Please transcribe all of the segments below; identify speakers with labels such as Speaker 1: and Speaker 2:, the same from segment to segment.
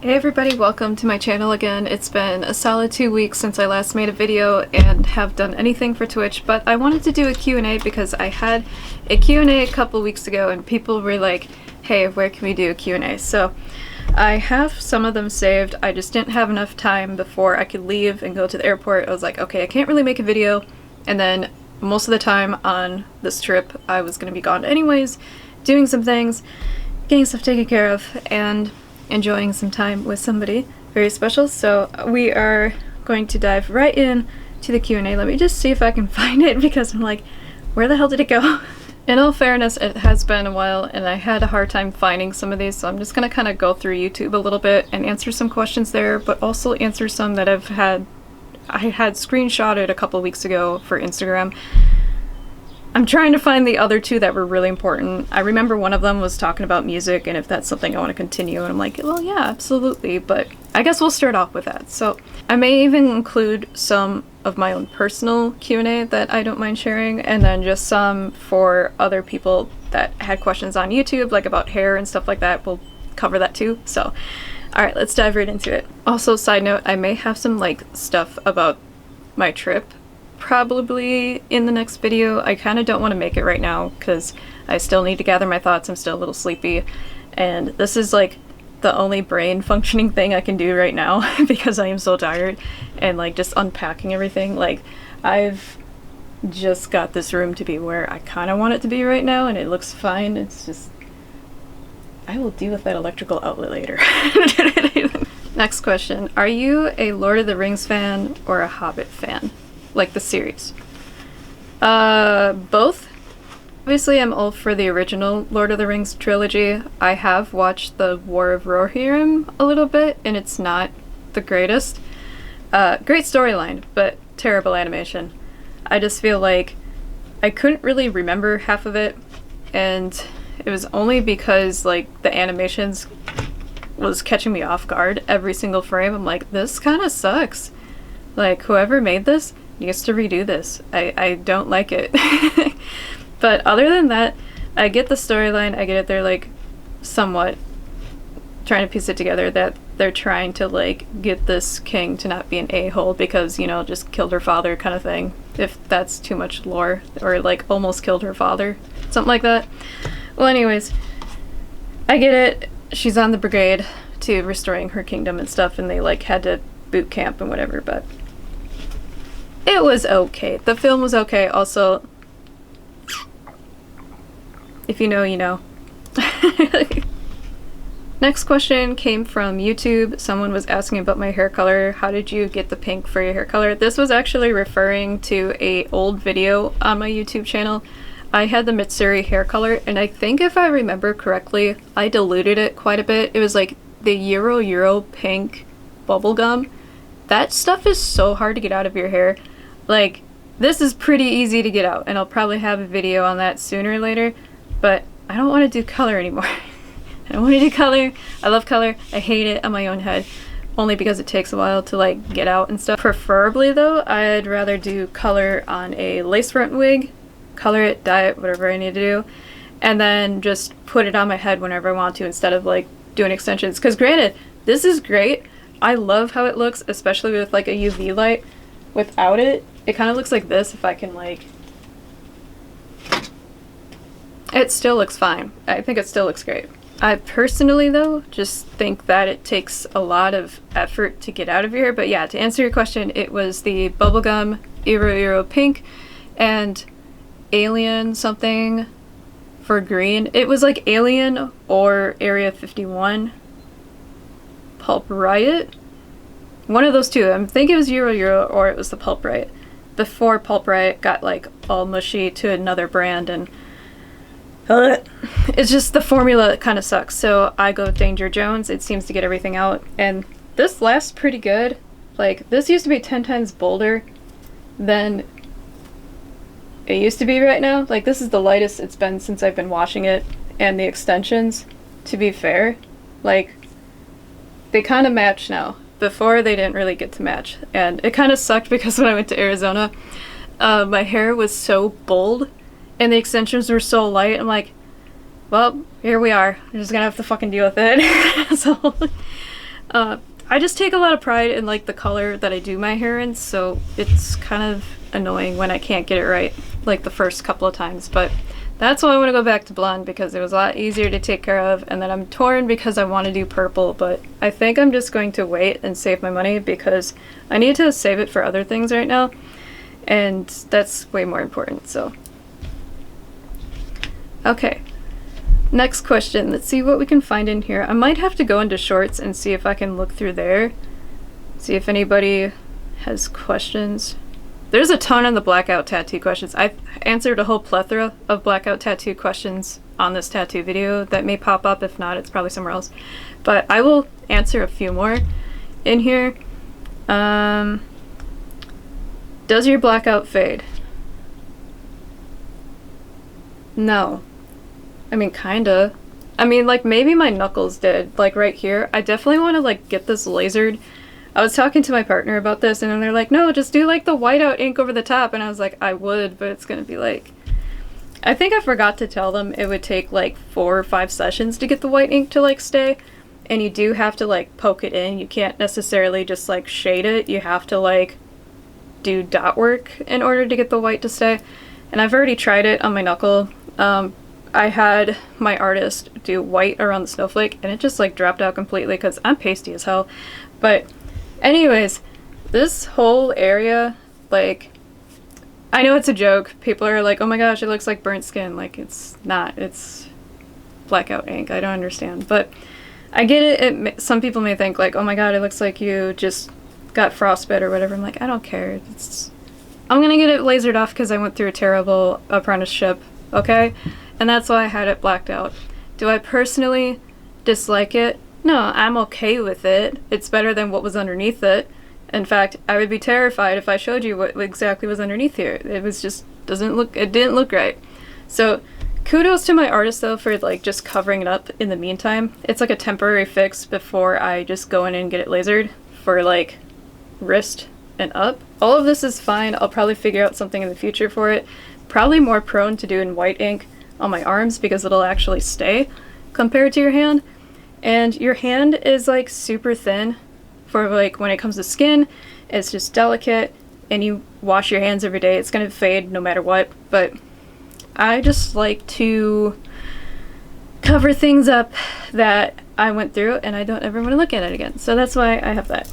Speaker 1: Hey everybody, welcome to my channel again. It's been a solid 2 weeks since I last made a video and have done anything for Twitch, but I wanted to do a Q&A because I had a Q&A a couple weeks ago and people were like, hey, where can we do a Q&A? So I have some of them saved. I just didn't have enough time before I could leave and go to the airport. I was like, okay, I can't really make a video, and then most of the time on this trip I was going to be gone anyways, doing some things, getting stuff taken care of, and enjoying some time with somebody very special. So we are going to dive right in to the Q&A. Let me just see if I can find it because I'm like, where the hell did it go? In all fairness, it has been a while and I had a hard time finding some of these, so I'm just gonna kind of go through YouTube a little bit and answer some questions there, but also answer some that I had screenshotted a couple weeks ago for Instagram. I'm trying to find the other two that were really important. I remember one of them was talking about music and if that's something I want to continue, and I'm like, well, yeah, absolutely, but I guess we'll start off with that. So I may even include some of my own personal Q&A that I don't mind sharing, and then just some for other people that had questions on YouTube, like about hair and stuff like that. We'll cover that too. So, alright, let's dive right into it. Also, side note, I may have some like stuff about my trip probably in the next video. I kind of don't want to make it right now because I still need to gather my thoughts. I'm still a little sleepy, and this is like the only brain functioning thing I can do right now because I am so tired, and like just unpacking everything. Like, I've just got this room to be where I kind of want it to be right now, and it looks fine. It's just, I will deal with that electrical outlet later. Next question. Are you a Lord of the Rings fan or a Hobbit fan? Like the series? Both. Obviously, I'm all for the original Lord of the Rings trilogy. I have watched the War of Rohirrim a little bit, and it's not the greatest. Great storyline, but terrible animation. I just feel like I couldn't really remember half of it, and it was only because like the animations was catching me off guard every single frame. I'm like, this kind of sucks. Like, whoever made this needs to redo this. I don't like it. But other than that, I get the storyline. I get it. They're like somewhat trying to piece it together that they're trying to like get this king to not be an a-hole because, you know, just killed her father kind of thing. If that's too much lore, or like almost killed her father, something like that. Well, anyways, I get it. She's on the brigade to restoring her kingdom and stuff, and they like had to boot camp and whatever, but it was okay. The film was okay. Also, if you know, you know. Next question came from YouTube. Someone was asking about my hair color. How did you get the pink for your hair color? This was actually referring to a old video on my YouTube channel. I had the Mitsuri hair color, and I think if I remember correctly, I diluted it quite a bit. It was like the Euro pink bubblegum. That stuff is so hard to get out of your hair. Like, this is pretty easy to get out, and I'll probably have a video on that sooner or later, but I don't want to do color anymore. I don't want to do color. I love color. I hate it on my own head, only because it takes a while to like get out and stuff. Preferably though, I'd rather do color on a lace front wig, color it, dye it, whatever I need to do, and then just put it on my head whenever I want to instead of like doing extensions. Because granted, this is great. I love how it looks, especially with like a UV light. Without it, it kind of looks like this. If I can like, it still looks fine. I think it still looks great. I personally though just think that it takes a lot of effort to get out of your hair. But yeah, to answer your question, it was the bubblegum Euro pink and alien something for green. It was like Alien or Area 51 Pulp Riot. One of those two. I think it was Euro or it was the Pulp Riot. Before Pulp Riot got like all mushy to another brand, and it's just the formula kind of sucks. So I go with Danger Jones. It seems to get everything out, and this lasts pretty good. Like, this used to be 10 times bolder than it used to be right now. Like, this is the lightest it's been since I've been washing it, and the extensions, to be fair, like, they kind of match now. Before, they didn't really get to match, and it kind of sucked because when I went to Arizona, my hair was so bold and the extensions were so light. I'm like, well, here we are. I'm just gonna have to fucking deal with it. So I just take a lot of pride in like the color that I do my hair in, so it's kind of annoying when I can't get it right like the first couple of times, but that's why I want to go back to blonde, because it was a lot easier to take care of. And then I'm torn because I want to do purple, but I think I'm just going to wait and save my money because I need to save it for other things right now, and that's way more important. So okay, next question. Let's see what we can find in here. I might have to go into shorts and see if I can look through there, see if anybody has questions. There's a ton on the blackout tattoo questions. I've answered a whole plethora of blackout tattoo questions on this tattoo video that may pop up. If not, it's probably somewhere else. But I will answer a few more in here. Does your blackout fade? No. I mean, kinda. I mean, like, maybe my knuckles did. Like, right here. I definitely want to, like, get this lasered. I was talking to my partner about this, and then they're like, no, just do, like, the whiteout ink over the top. And I was like, I would, but it's gonna be, like... I think I forgot to tell them it would take, like, 4 or 5 sessions to get the white ink to, like, stay. And you do have to, like, poke it in. You can't necessarily just, like, shade it. You have to, like, do dot work in order to get the white to stay. And I've already tried it on my knuckle. I had my artist do white around the snowflake, and it just, like, dropped out completely because I'm pasty as hell. But... anyways, this whole area, like, I know it's a joke. People are like, oh my gosh, it looks like burnt skin. Like, it's not. It's blackout ink. I don't understand. But I get it. Some people may think, like, oh my god, it looks like you just got frostbite or whatever. I'm like, I don't care. I'm going to get it lasered off because I went through a terrible apprenticeship, okay? And that's why I had it blacked out. Do I personally dislike it? No, I'm okay with it. It's better than what was underneath it. In fact, I would be terrified if I showed you what exactly was underneath here. It was just, it didn't look right. So, kudos to my artist though for like just covering it up in the meantime. It's like a temporary fix before I just go in and get it lasered for like wrist and up. All of this is fine. I'll probably figure out something in the future for it. Probably more prone to doing white ink on my arms because it'll actually stay compared to your hand. And your hand is like super thin for like when it comes to skin. It's just delicate, and you wash your hands every day. It's gonna fade no matter what, but I just like to cover things up that I went through, and I don't ever want to look at it again. So that's why I have that.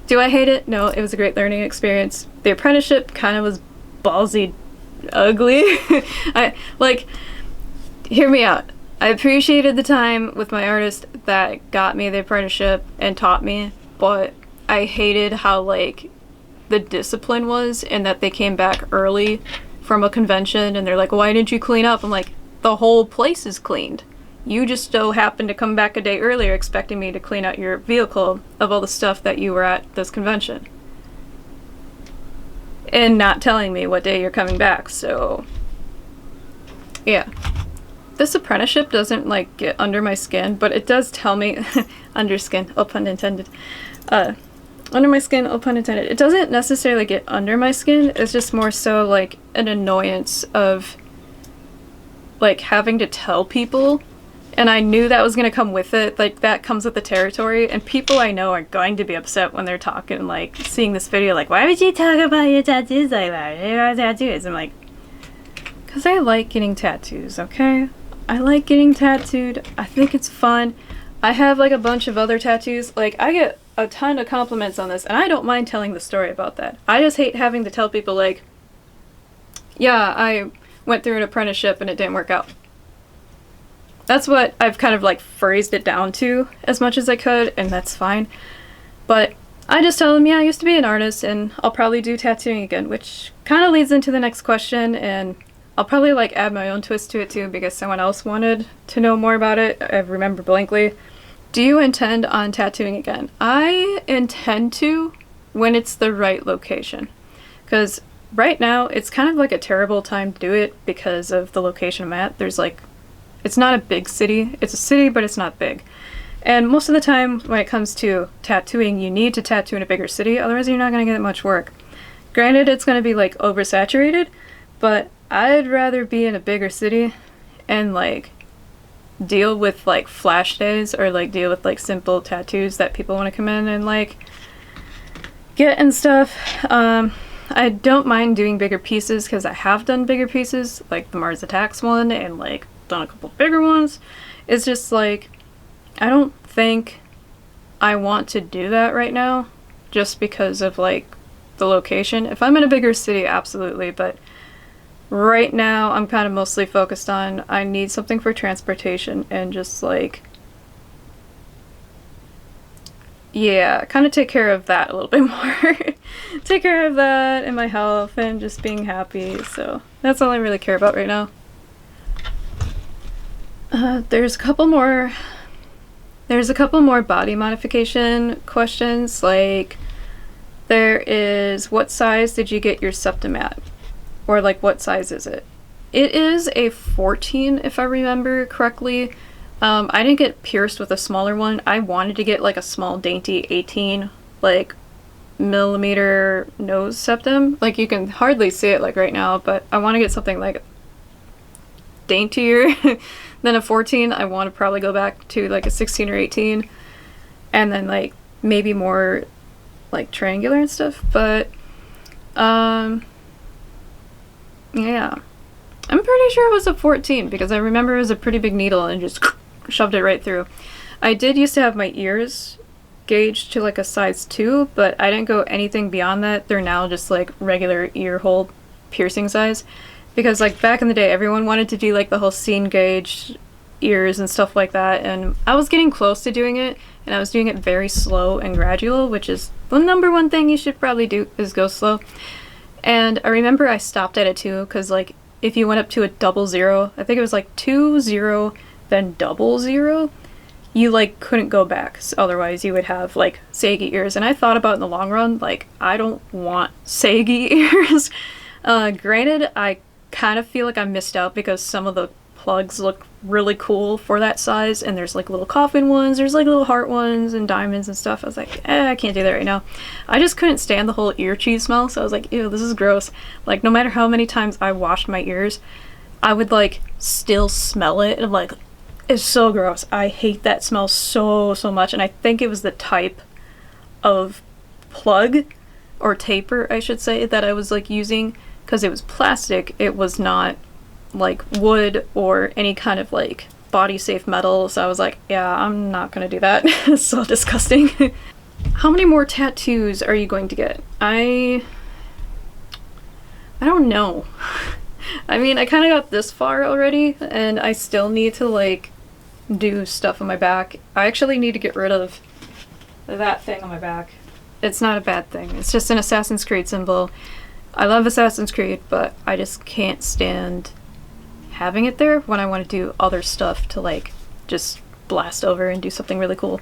Speaker 1: Do I hate it? No, it was a great learning experience. The apprenticeship kind of was ballsy ugly. Hear me out. I appreciated the time with my artist that got me the apprenticeship and taught me, but I hated how, like, the discipline was, and that they came back early from a convention and they're like, why didn't you clean up? I'm like, the whole place is cleaned. You just so happened to come back a day earlier expecting me to clean out your vehicle of all the stuff that you were at this convention. And not telling me what day you're coming back, so... yeah. This apprenticeship doesn't, like, get under my skin, but it does tell me... under skin, oh pun intended. Under my skin, oh pun intended. It doesn't necessarily get under my skin, it's just more so, like, an annoyance of, like, having to tell people. And I knew that was going to come with it, like, that comes with the territory, and people I know are going to be upset when they're talking, like, seeing this video, like, why would you talk about your tattoos like that? Your tattoos. I'm like, because I like getting tattoos, okay? I like getting tattooed. I think it's fun. I have like a bunch of other tattoos. Like, I get a ton of compliments on this, and I don't mind telling the story about that. I just hate having to tell people, like, yeah, I went through an apprenticeship and it didn't work out. That's what I've kind of like phrased it down to as much as I could, and that's fine. But I just tell them, yeah, I used to be an artist and I'll probably do tattooing again, which kind of leads into the next question, and I'll probably like add my own twist to it too because someone else wanted to know more about it. I remember blankly. Do you intend on tattooing again? I intend to when it's the right location. Because right now it's kind of like a terrible time to do it because of the location I'm at. There's like, it's not a big city. It's a city, but it's not big. And most of the time when it comes to tattooing, you need to tattoo in a bigger city, otherwise you're not going to get much work. Granted, it's going to be like oversaturated, but I'd rather be in a bigger city and like deal with like flash days or like deal with like simple tattoos that people want to come in and like get and stuff. I don't mind doing bigger pieces because I have done bigger pieces, like the Mars Attacks one, and like done a couple bigger ones. It's just like, I don't think I want to do that right now just because of like the location. If I'm in a bigger city, absolutely, but right now I'm kind of mostly focused on I need something for transportation and just like, yeah, kind of take care of that a little bit more. Take care of that and my health and just being happy. So that's all I really care about right now. There's a couple more body modification questions. Like there is, what size did you get your septum at? Or like what size is it? It is a 14 if I remember correctly. I didn't get pierced with a smaller one. I wanted to get like a small dainty 18 like millimeter nose septum. Like you can hardly see it like right now, but I want to get something like daintier than a 14. I want to probably go back to like a 16 or 18 and then like maybe more like triangular and stuff. But yeah, I'm pretty sure it was a 14 because I remember it was a pretty big needle and just shoved it right through. I did used to have my ears gauged to like a size 2, but I didn't go anything beyond that. They're now just like regular ear hole piercing size because like back in the day everyone wanted to do like the whole scene gauge ears and stuff like that, and I was getting close to doing it and I was doing it very slow and gradual, which is the number one thing you should probably do, is go slow. And I remember I stopped at a 2 because like if you went up to a 00, I think it was like 20 then 00, you like couldn't go back. So otherwise you would have like saggy ears. And I thought about in the long run, like I don't want saggy ears. Granted, I kind of feel like I missed out because some of the plugs look really cool for that size, and there's like little coffin ones, there's like little heart ones and diamonds and stuff. I was like, I can't do that right now. I just couldn't stand the whole ear cheese smell, so I was like, ew, this is gross. Like no matter how many times I washed my ears, I would like still smell it, and I'm like, it's so gross. I hate that smell so much. And I think it was the type of plug or taper, I should say, that I was like using, because it was plastic. It was not like wood or any kind of like body safe metal. So I was like, yeah, I'm not gonna do that. It's so disgusting. How many more tattoos are you going to get? I don't know. I mean, I kind of got this far already and I still need to like do stuff on my back. I actually need to get rid of that thing on my back. It's not a bad thing. It's just an Assassin's Creed symbol. I love Assassin's Creed, but I just can't stand having it there when I want to do other stuff to like just blast over and do something really cool.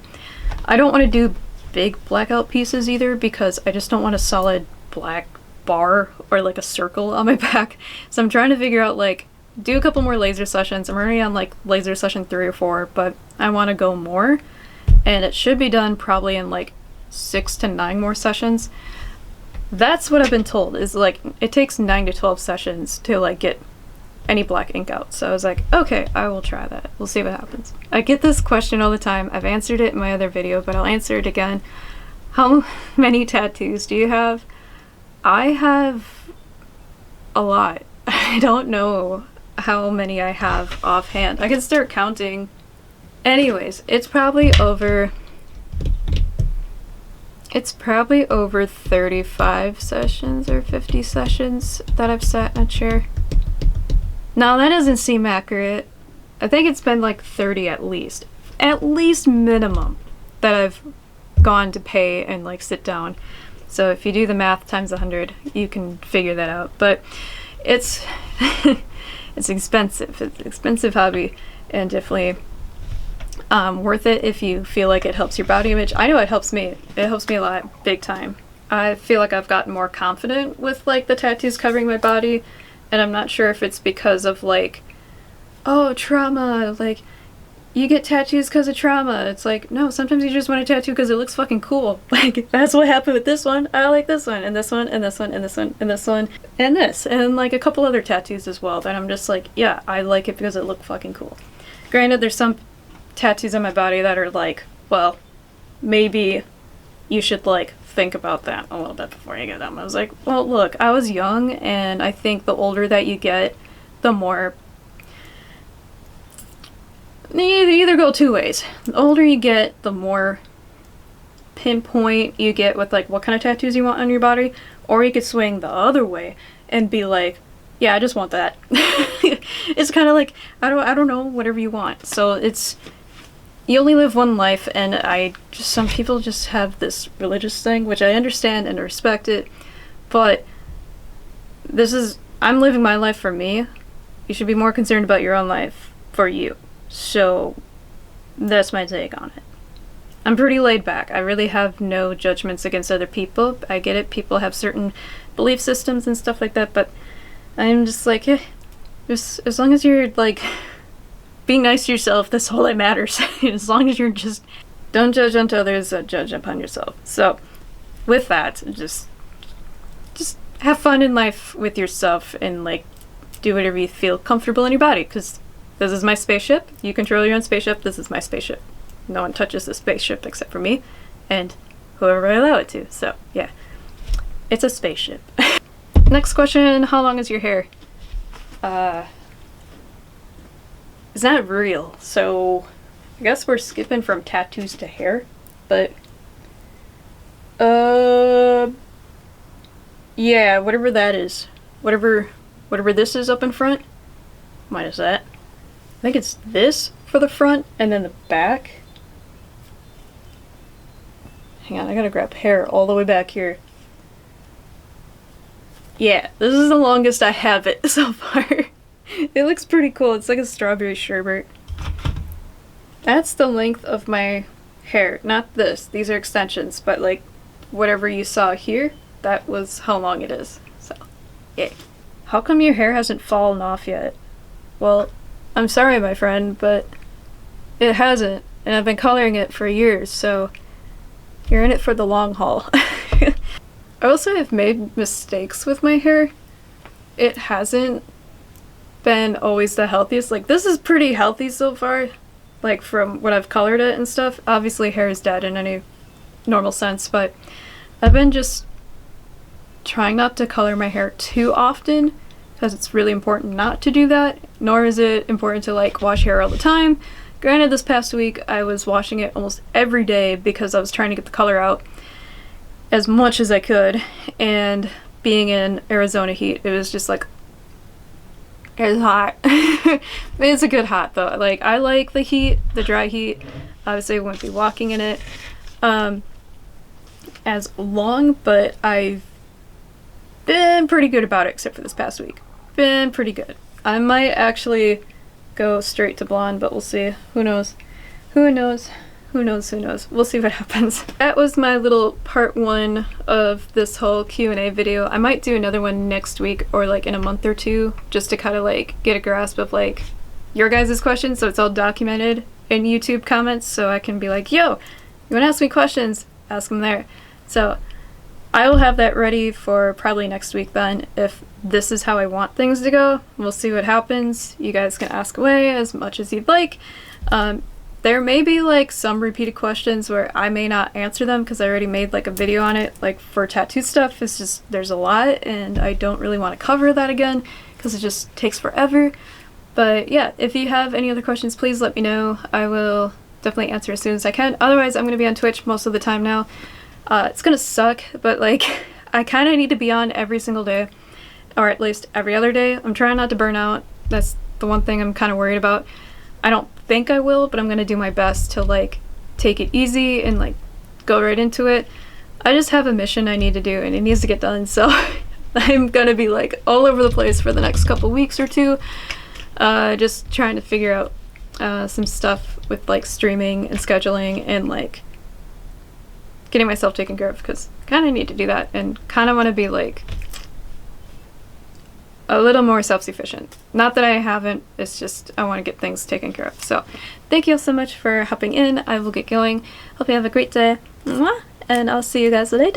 Speaker 1: I don't want to do big blackout pieces either because I just don't want a solid black bar or like a circle on my back. So I'm trying to figure out like do a couple more laser sessions. I'm already on like laser session 3 or 4, but I want to go more, and it should be done probably in like 6 to 9 more sessions. That's what I've been told, is like it takes 9 to 12 sessions to like get any black ink out. So I was like, okay, I will try that. We'll see what happens. I get this question all the time. I've answered it in my other video, but I'll answer it again. How many tattoos do you have? I have a lot. I don't know how many I have offhand. I can start counting. Anyways, it's probably over 35 sessions or 50 sessions that I've sat in a chair. Now that doesn't seem accurate. I think it's been like 30 at least minimum that I've gone to pay and like sit down. So if you do the math times 100, you can figure that out. But it's it's expensive. It's an expensive hobby, and definitely worth it if you feel like it helps your body image. I know it helps me. It helps me a lot, big time. I feel like I've gotten more confident with like the tattoos covering my body, and I'm not sure if it's because of like, oh, trauma, like you get tattoos because of trauma. It's like, no, sometimes you just want a tattoo because it looks fucking cool. Like that's what happened with this one. I like this one and this one and this one and this one and this one and this, and like a couple other tattoos as well that I'm just like, yeah, I like it because it looked fucking cool. Granted, there's some tattoos on my body that are like, well, maybe you should like think about that a little bit before you get them. I was like, well, look, I was young, and I think the older that you get, the more... They either go two ways. The older you get, the more pinpoint you get with like what kind of tattoos you want on your body, or you could swing the other way and be like, yeah, I just want that. It's kind of like, I don't know, whatever you want. So it's, you only live one life, and some people just have this religious thing, which I understand and respect it, but I'm living my life for me. You should be more concerned about your own life for you. So that's my take on it. I'm pretty laid back. I really have no judgments against other people. I get it, people have certain belief systems and stuff like that, but I'm just like, just as long as you're like being nice to yourself, that's all that matters. As long as you're just, don't judge unto others, judge upon yourself. So with that, just have fun in life with yourself, and like do whatever you feel comfortable in your body, because this is my spaceship. You control your own spaceship. This is my spaceship. No one touches the spaceship except for me and whoever I allow it to. So yeah, it's a spaceship. Next question, how long is your hair? It's not real, so I guess we're skipping from tattoos to hair, but yeah, whatever that is. Whatever this is up in front, minus that. I think it's this for the front and then the back. Hang on, I gotta grab hair all the way back here. Yeah, this is the longest I have it so far. It looks pretty cool. It's like a strawberry sherbet. That's the length of my hair. Not this. These are extensions, but like whatever you saw here, that was how long it is. So, yeah. How come your hair hasn't fallen off yet? Well, I'm sorry, my friend, but it hasn't, and I've been coloring it for years, so you're in it for the long haul. I also have made mistakes with my hair. It hasn't been always the healthiest. Like, this is pretty healthy so far, like from what I've colored it and stuff. Obviously hair is dead in any normal sense, but I've been just trying not to color my hair too often, because it's really important not to do that, nor is it important to like wash hair all the time. Granted, this past week I was washing it almost every day because I was trying to get the color out as much as I could, and being in Arizona heat, it was just like, it's hot. It's a good hot though. Like, I like the heat, the dry heat. Obviously I wouldn't be walking in it as long, but I've been pretty good about it, except for this past week. Been pretty good. I might actually go straight to blonde, but we'll see. Who knows? Who knows? Who knows? Who knows? We'll see what happens. That was my little part 1 of this whole Q&A video. I might do another one next week or like in a month or two, just to kind of like get a grasp of like your guys' questions, so it's all documented in YouTube comments, so I can be like, yo, you want to ask me questions? Ask them there. So I will have that ready for probably next week then, if this is how I want things to go. We'll see what happens. You guys can ask away as much as you'd like. There may be like some repeated questions where I may not answer them because I already made like a video on it. Like for tattoo stuff, it's just, there's a lot and I don't really want to cover that again because it just takes forever. But yeah, if you have any other questions, please let me know. I will definitely answer as soon as I can. Otherwise, I'm going to be on Twitch most of the time now. It's gonna suck, but like, I kind of need to be on every single day, or at least every other day. I'm trying not to burn out. That's the one thing I'm kind of worried about. I don't think I will, but I'm gonna do my best to like take it easy and like go right into it. I just have a mission I need to do and it needs to get done, so I'm gonna be like all over the place for the next couple weeks or two, just trying to figure out some stuff with like streaming and scheduling and like getting myself taken care of, because I kind of need to do that and kind of want to be like a little more self-sufficient. Not that I haven't, it's just I want to get things taken care of. So thank you all so much for hopping in. I will get going. Hope you have a great day. Mwah! And I'll see you guys later.